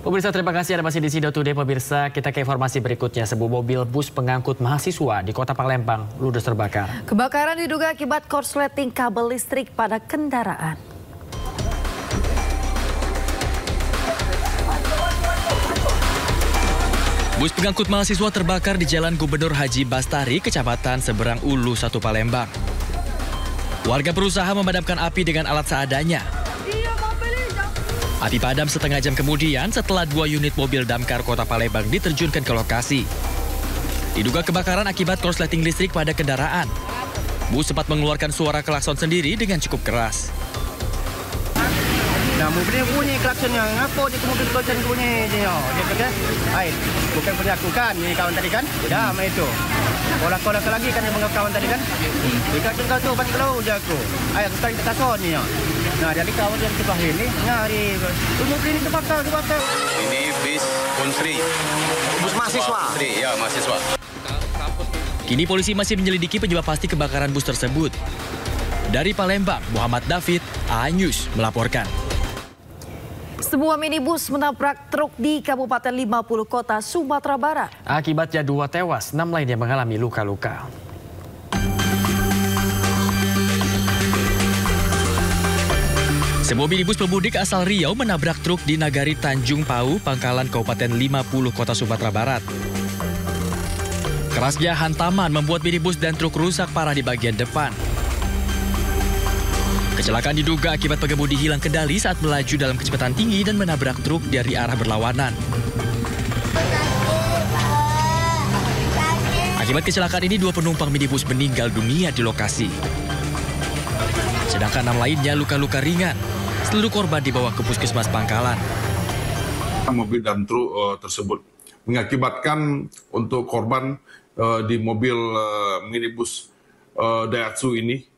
Pemirsa, terima kasih Anda masih di Sido Today. Pemirsa, kita ke informasi berikutnya. Sebuah mobil bus pengangkut mahasiswa di Kota Palembang ludes terbakar. Kebakaran diduga akibat korsleting kabel listrik pada kendaraan. Bus pengangkut mahasiswa terbakar di Jalan Gubernur Haji Bastari, Kecamatan Seberang Ulu 1 Palembang. Warga berusaha memadamkan api dengan alat seadanya. Api padam setengah jam kemudian setelah 2 unit mobil damkar Kota Palembang diterjunkan ke lokasi. Diduga kebakaran akibat korsleting listrik pada kendaraan. Bus sempat mengeluarkan suara klakson sendiri dengan cukup keras. Nah, mobilnya bunyi klaksonnya. Ngapa dia ke mobil klakson bunyi? Dia kata, bukan punya aku kan, ini kawan tadi kan? Dah, main itu. Kolak-kolak lagi kan yang kawan tadi kan? Dia kata kau tu, pas kalau je aku. Aku tarik ke klakson ni. Nah, jadi kawan yang sebelah ini nyari. Mobil ini terbakar. Ini bis Unsri. Bus mahasiswa? Ya, mahasiswa. Kini polisi masih menyelidiki penyebab pasti kebakaran bus tersebut. Dari Palembang, Muhammad David, A-News melaporkan. Sebuah minibus menabrak truk di Kabupaten 50 Kota, Sumatera Barat. Akibatnya 2 tewas, 6 lainnya mengalami luka-luka. Sebuah minibus pemudik asal Riau menabrak truk di Nagari Tanjung Pau, Pangkalan Kabupaten 50 Kota Sumatera Barat. Kerasnya hantaman membuat minibus dan truk rusak parah di bagian depan. Kecelakaan diduga akibat pengemudi hilang kendali saat melaju dalam kecepatan tinggi dan menabrak truk dari arah berlawanan. Akibat kecelakaan ini 2 penumpang minibus meninggal dunia di lokasi. Sedangkan 6 lainnya luka-luka ringan. Seluruh korban dibawa ke puskesmas Pangkalan. Mobil dan truk tersebut mengakibatkan untuk korban di mobil minibus Daihatsu ini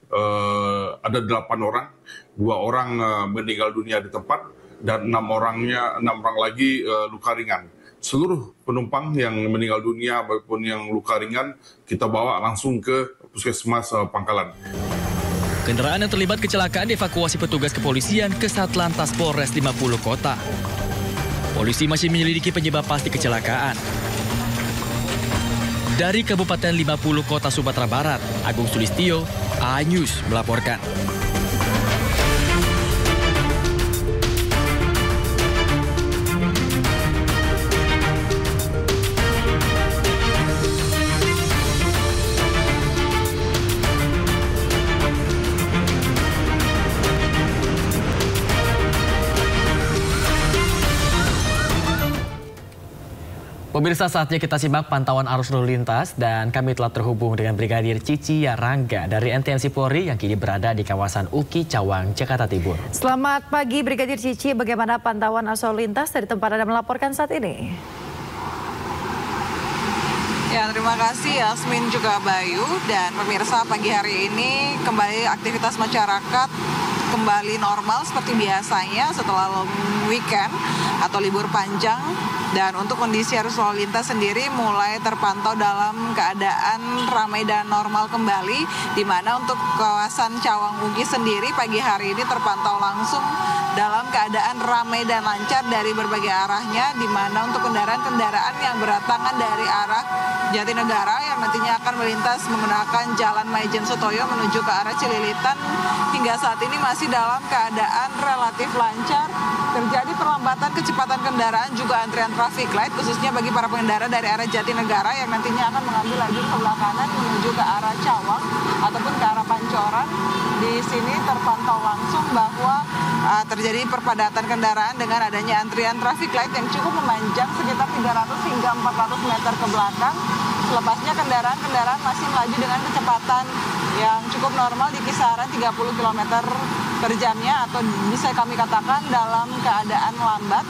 ada 8 orang, 2 orang meninggal dunia di tempat dan 6 orang lagi luka ringan. Seluruh penumpang yang meninggal dunia maupun yang luka ringan kita bawa langsung ke puskesmas Pangkalan. Kendaraan yang terlibat kecelakaan dievakuasi petugas kepolisian ke Satlantas Polres 50 Kota. Polisi masih menyelidiki penyebab pasti kecelakaan. Dari Kabupaten 50 Kota Sumatera Barat, Agung Sulistyo, A-News melaporkan. Pemirsa, saatnya kita simak pantauan arus lalu lintas dan kami telah terhubung dengan Brigadir Cici Yarangga dari NTMC Polri yang kini berada di kawasan Uki, Cawang, Jakarta Timur. Selamat pagi Brigadir Cici, bagaimana pantauan arus lalu lintas dari tempat Anda melaporkan saat ini? Ya, terima kasih Yasmin juga Bayu. Dan pemirsa, pagi hari ini kembali aktivitas masyarakat kembali normal seperti biasanya setelah long weekend atau libur panjang. Dan untuk kondisi arus lalu lintas sendiri mulai terpantau dalam keadaan ramai dan normal kembali, di mana untuk kawasan Cawang Uki sendiri pagi hari ini terpantau langsung dalam keadaan ramai dan lancar dari berbagai arahnya, di mana untuk kendaraan-kendaraan yang berdatangan dari arah Jatinegara yang nantinya akan melintas menggunakan Jalan Maijen Sutoyo menuju ke arah Cililitan hingga saat ini masih dalam keadaan relatif lancar. Terjadi perlambatan kecepatan kendaraan juga antrian traffic light khususnya bagi para pengendara dari arah Jatinegara yang nantinya akan mengambil lajur sebelah kanan menuju ke arah Cawang ataupun ke arah Pancoran. Di sini terpantau langsung bahwa terjadi perpadatan kendaraan dengan adanya antrian traffic light yang cukup memanjang sekitar 300 hingga 400 meter ke belakang. Selepasnya kendaraan-kendaraan masih melaju dengan kecepatan yang cukup normal di kisaran 30 km per jamnya atau bisa kami katakan dalam keadaan lambat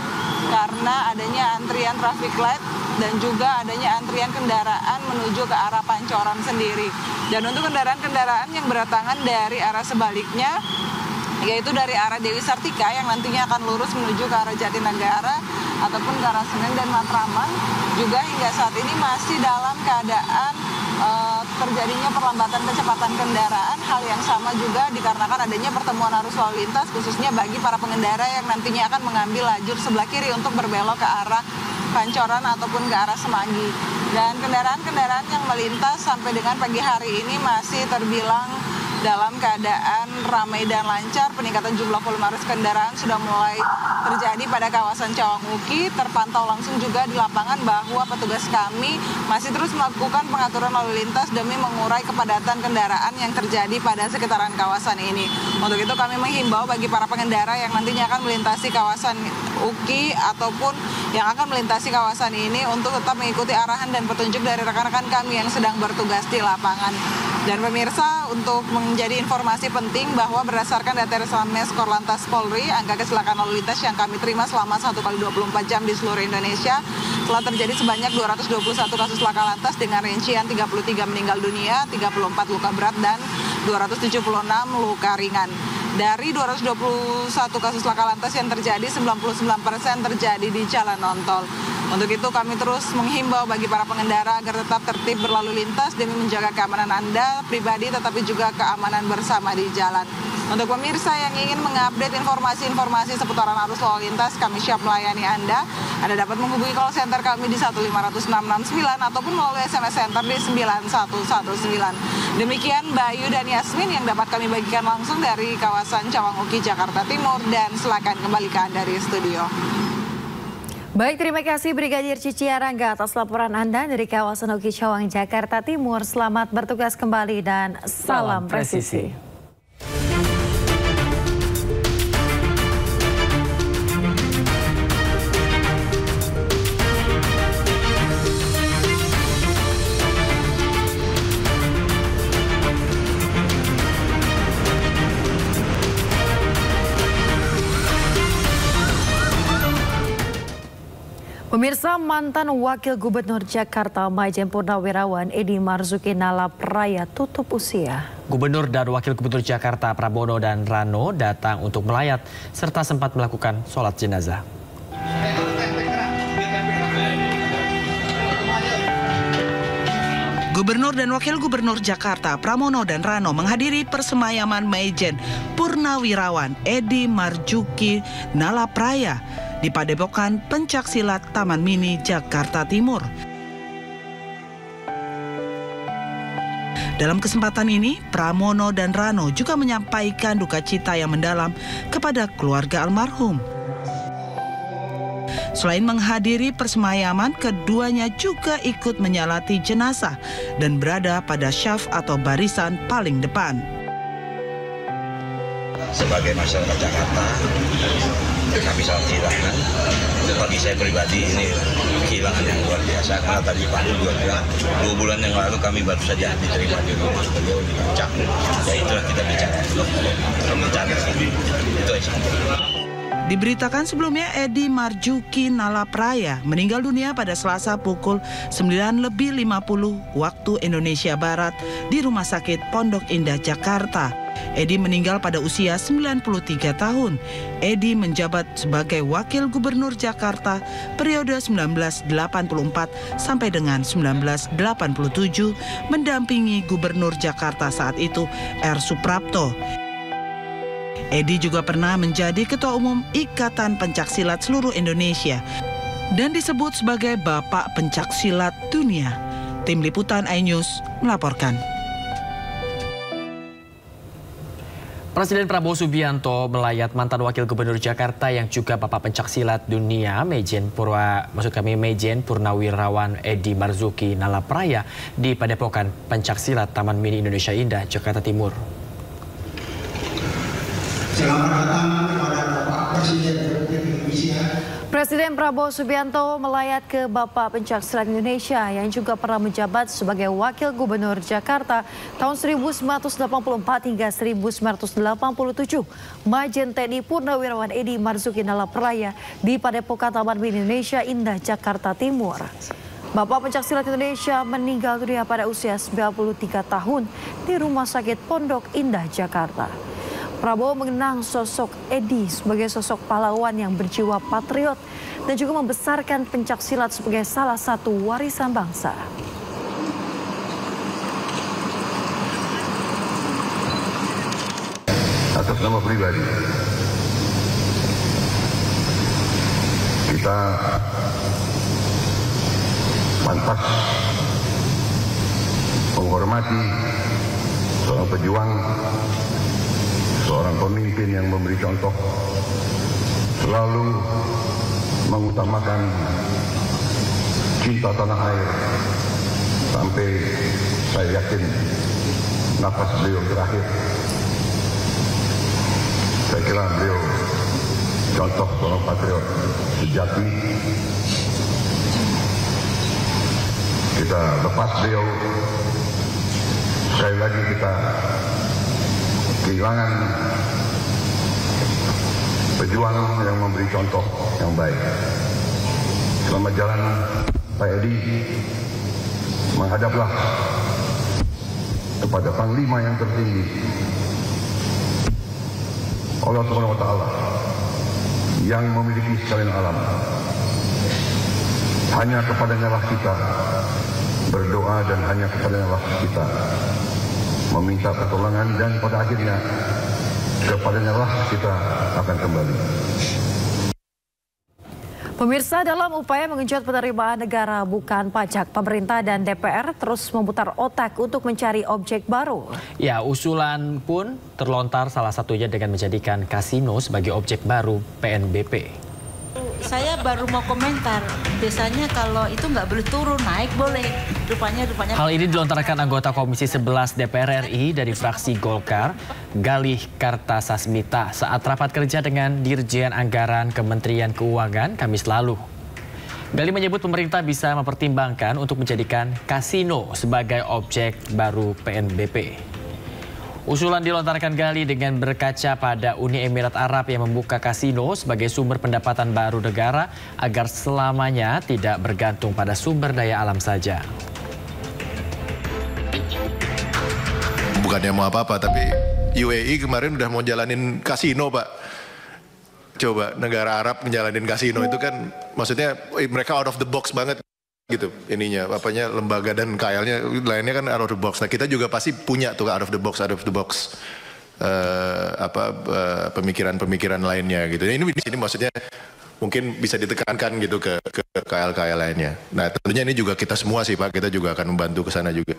karena adanya antrian traffic light dan juga adanya antrian kendaraan menuju ke arah Pancoran sendiri. Dan untuk kendaraan-kendaraan yang berdatangan dari arah sebaliknya, yaitu dari arah Dewi Sartika yang nantinya akan lurus menuju ke arah Jatinegara ataupun ke arah Senen dan Matraman, juga hingga saat ini masih dalam keadaan terjadinya perlambatan kecepatan kendaraan. Hal yang sama juga dikarenakan adanya pertemuan arus lalu lintas khususnya bagi para pengendara yang nantinya akan mengambil lajur sebelah kiri untuk berbelok ke arah Pancoran ataupun ke arah Semanggi. Dan kendaraan-kendaraan yang melintas sampai dengan pagi hari ini masih terbilang dalam keadaan ramai dan lancar. Peningkatan jumlah volume arus kendaraan sudah mulai terjadi pada kawasan Cawang Uki. Terpantau langsung juga di lapangan bahwa petugas kami masih terus melakukan pengaturan lalu lintas demi mengurai kepadatan kendaraan yang terjadi pada sekitaran kawasan ini. Untuk itu kami menghimbau bagi para pengendara yang nantinya akan melintasi kawasan Uki ataupun yang akan melintasi kawasan ini untuk tetap mengikuti arahan dan petunjuk dari rekan-rekan kami yang sedang bertugas di lapangan. Dan pemirsa, untuk menjadi informasi penting bahwa berdasarkan data Resmes Korlantas Polri, angka kecelakaan lalu lintas yang kami terima selama 1x24 jam di seluruh Indonesia telah terjadi sebanyak 221 kasus laka lantas dengan rincian 33 meninggal dunia, 34 luka berat, dan 276 luka ringan. Dari 221 kasus laka lantas yang terjadi, 99% terjadi di jalan non-tol. Untuk itu kami terus menghimbau bagi para pengendara agar tetap tertib berlalu lintas demi menjaga keamanan Anda pribadi tetapi juga keamanan bersama di jalan. Untuk pemirsa yang ingin mengupdate informasi-informasi seputaran arus lalu lintas, kami siap melayani Anda. Anda dapat menghubungi call center kami di 1500669 ataupun melalui SMS center di 9119. Demikian Bayu dan Yasmin yang dapat kami bagikan langsung dari kawasan Cawang Uki, Jakarta Timur, dan silakan kembali ke Anda di studio. Baik, terima kasih Brigadir Cici Arangga atas laporan Anda dari kawasan Uki Cawang, Jakarta Timur. Selamat bertugas kembali dan salam presisi. Pemirsa, mantan Wakil Gubernur Jakarta Maijen Purnawirawan Edi Marzuki Nalapraya tutup usia. Gubernur dan Wakil Gubernur Jakarta Prabowo dan Rano datang untuk melayat serta sempat melakukan sholat jenazah. Gubernur dan Wakil Gubernur Jakarta Pramono dan Rano menghadiri persemayaman Maijen Purnawirawan Edi Marzuki Nalapraya di Padepokan Pencaksilat Taman Mini, Jakarta Timur. Dalam kesempatan ini, Pramono dan Rano juga menyampaikan duka cita yang mendalam kepada keluarga almarhum. Selain menghadiri persemayaman, keduanya juga ikut menyalati jenazah dan berada pada syaf atau barisan paling depan. Sebagai masyarakat Jakarta, kami sangat kehilangan. Bagi saya pribadi ini kehilangan yang luar biasa. Karena tadi Pak Nur juga bilang 2 bulan yang lalu kami baru saja diterima di rumah beliau di Puncak. Ya itulah kita bicara. Itu aja. Diberitakan sebelumnya Edi Marzuki Nalapraya meninggal dunia pada Selasa pukul 9:50 waktu Indonesia Barat di Rumah Sakit Pondok Indah, Jakarta. Edi meninggal pada usia 93 tahun. Edi menjabat sebagai Wakil Gubernur Jakarta periode 1984 sampai dengan 1987, mendampingi Gubernur Jakarta saat itu R. Suprapto. Edi juga pernah menjadi Ketua Umum Ikatan Pencaksilat Seluruh Indonesia dan disebut sebagai Bapak Pencaksilat Dunia. Tim Liputan iNews melaporkan. Presiden Prabowo Subianto melayat mantan Wakil Gubernur Jakarta yang juga Bapak Pencaksilat Dunia, Maijen Purnawirawan Edi Marzuki Nalapraya di Padepokan Pencaksilat Taman Mini Indonesia Indah, Jakarta Timur. Selamat datang kepada Bapak Presiden Republik Indonesia. Presiden Prabowo Subianto melayat ke Bapak Pencaksilat Indonesia yang juga pernah menjabat sebagai Wakil Gubernur Jakarta tahun 1984 hingga 1987. Maijen TNI Purnawirawan Edi Marzuki Nalapraya di Padepokan Taman Mini Indonesia Indah, Jakarta Timur. Bapak Pencaksilat Indonesia meninggal dunia pada usia 93 tahun di Rumah Sakit Pondok Indah, Jakarta. Prabowo mengenang sosok Edi sebagai sosok pahlawan yang berjiwa patriot dan juga membesarkan pencaksilat sebagai salah satu warisan bangsa. atas nama pribadi, kita pantas menghormati seorang pejuang, seorang pemimpin yang memberi contoh, selalu mengutamakan cinta tanah air sampai saya yakin nafas beliau terakhir. Saya kira beliau contoh seorang patriot sejati. Kita lepas beliau, sekali lagi kita kehilangan pejuang yang memberi contoh yang baik. Selamat jalan Pak Edi, menghadaplah kepada Panglima yang tertinggi, Allah Subhanahu wa Ta'ala, yang memiliki sekalian alam. Hanya kepadanya lah kita berdoa dan hanya kepadanya lah kita meminta pertolongan, dan pada akhirnya kepadanya lah kita akan kembali. Pemirsa, dalam upaya mengenjot penerimaan negara bukan pajak, pemerintah dan DPR terus memutar otak untuk mencari objek baru. Ya, usulan pun terlontar, salah satunya dengan menjadikan kasino sebagai objek baru PNBP. Saya baru mau komentar, biasanya kalau itu nggak boleh turun, naik boleh. Rupanya. Hal ini dilontarkan anggota Komisi 11 DPR RI dari fraksi Golkar, Galih Kartasasmita, saat rapat kerja dengan Dirjen Anggaran Kementerian Keuangan Kamis lalu. Galih menyebut pemerintah bisa mempertimbangkan untuk menjadikan kasino sebagai objek baru PNBP. Usulan dilontarkan Galih dengan berkaca pada Uni Emirat Arab yang membuka kasino sebagai sumber pendapatan baru negara agar selamanya tidak bergantung pada sumber daya alam saja. Bukannya mau apa-apa, tapi UAE kemarin udah mau jalanin kasino, Pak. Coba negara Arab menjalanin kasino itu kan, maksudnya mereka out of the box banget. Gitu ininya, apanya, lembaga dan KL-nya lainnya kan out of the box. Nah, kita juga pasti punya tuh out of the box pemikiran-pemikiran lainnya gitu. Ini di sini maksudnya mungkin bisa ditekankan gitu ke KL-KL lainnya. Nah, tentunya ini juga kita semua sih, Pak, kita juga akan membantu ke sana juga.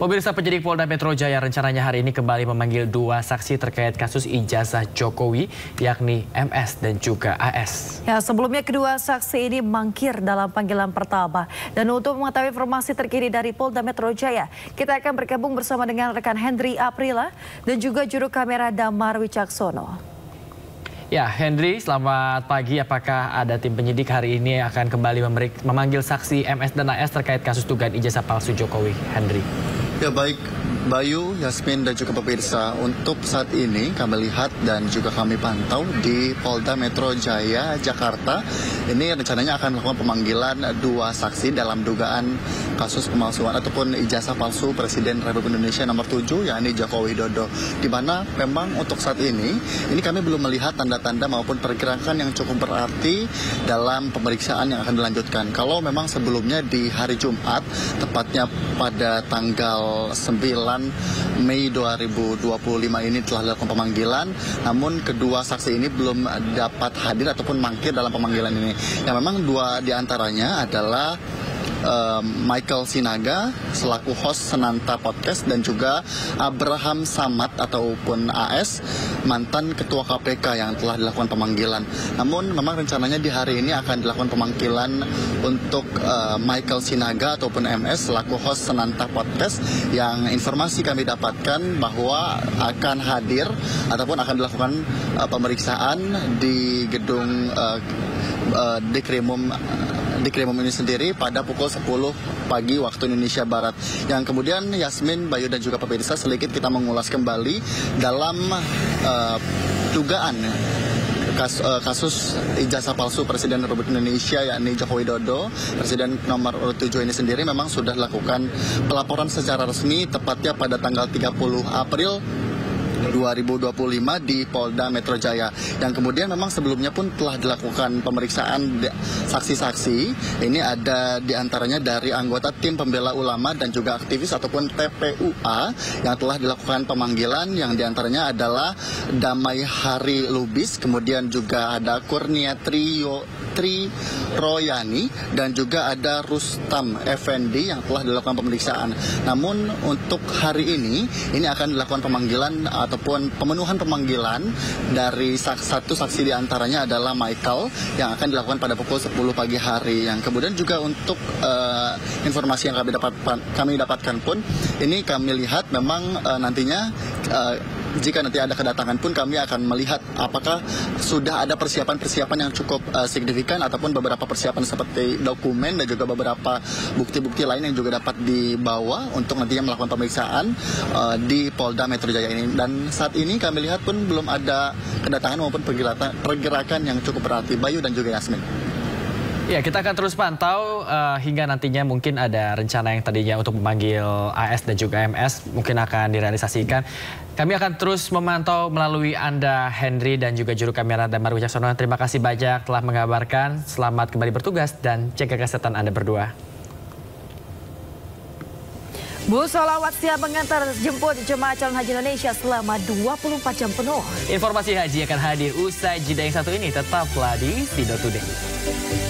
Pemirsa, penyidik Polda Metro Jaya rencananya hari ini kembali memanggil 2 saksi terkait kasus ijazah Jokowi, yakni MS dan juga AS. Ya, sebelumnya kedua saksi ini mangkir dalam panggilan pertama. Dan untuk mengetahui informasi terkini dari Polda Metro Jaya, kita akan bergabung bersama dengan rekan Hendry Aprila dan juga juru kamera Damar Wicaksono. Ya, Hendry, selamat pagi. Apakah ada tim penyidik hari ini akan kembali memanggil saksi MS dan AS terkait kasus dugaan ijazah palsu Jokowi, Hendry? Ya, baik Bayu, Yasmin dan juga pemirsa, untuk saat ini kami lihat dan juga kami pantau di Polda Metro Jaya, Jakarta. Ini rencananya akan melakukan pemanggilan 2 saksi dalam dugaan kasus pemalsuan ataupun ijazah palsu Presiden Republik Indonesia nomor 7, yakni Joko Widodo. Di mana memang untuk saat ini kami belum melihat tanda-tanda maupun pergerakan yang cukup berarti dalam pemeriksaan yang akan dilanjutkan. Kalau memang sebelumnya di hari Jumat, tepatnya pada tanggal 9 Mei 2025 ini telah dilakukan pemanggilan, namun kedua saksi ini belum dapat hadir ataupun mangkir dalam pemanggilan ini. Yang memang 2 diantaranya adalah Michael Sinaga selaku host Senanta Podcast dan juga Abraham Samad ataupun AS, mantan ketua KPK yang telah dilakukan pemanggilan. Namun memang rencananya di hari ini akan dilakukan pemanggilan untuk Michael Sinaga ataupun MS selaku host Senanta Podcast, yang informasi kami dapatkan bahwa akan hadir ataupun akan dilakukan pemeriksaan di gedung Dikrimum ini sendiri pada pukul 10 pagi waktu Indonesia Barat. Yang kemudian Yasmin, Bayu dan juga pemirsa, sedikit kita mengulas kembali dalam dugaan kasus ijazah palsu Presiden Republik Indonesia yakni Joko Widodo, Presiden nomor 7 ini sendiri memang sudah dilakukan pelaporan secara resmi tepatnya pada tanggal 30 April 2025 di Polda Metro Jaya. Yang kemudian memang sebelumnya pun telah dilakukan pemeriksaan saksi-saksi. Ini ada diantaranya dari anggota tim pembela ulama dan juga aktivis ataupun TPUA yang telah dilakukan pemanggilan, yang diantaranya adalah Damai Hari Lubis, kemudian juga ada Kurnia Tri Royani, dan juga ada Rustam Effendi yang telah dilakukan pemeriksaan. Namun untuk hari ini akan dilakukan pemanggilan ataupun pemenuhan pemanggilan dari satu saksi diantaranya adalah Michael yang akan dilakukan pada pukul 10 pagi hari. Yang kemudian juga untuk informasi yang kami dapatkan pun ini kami lihat memang nantinya jika nanti ada kedatangan pun kami akan melihat apakah sudah ada persiapan-persiapan yang cukup signifikan ataupun beberapa persiapan seperti dokumen dan juga beberapa bukti-bukti lain yang juga dapat dibawa untuk nantinya melakukan pemeriksaan di Polda Metro Jaya ini. Dan saat ini kami lihat pun belum ada kedatangan maupun pergerakan yang cukup berarti. Bayu dan juga Yasmin. Ya, kita akan terus pantau hingga nantinya mungkin ada rencana yang tadinya untuk memanggil AS dan juga MS mungkin akan direalisasikan. Kami akan terus memantau melalui Anda, Henry, dan juga juru kamera Damar Wicaksono. Terima kasih banyak telah mengabarkan. Selamat kembali bertugas dan jaga kesehatan Anda berdua. Bus Sholawat siap mengantar jemput jemaah calon haji Indonesia selama 24 jam penuh. Informasi haji akan hadir usai jeda yang satu ini. Tetaplah di Sido Today.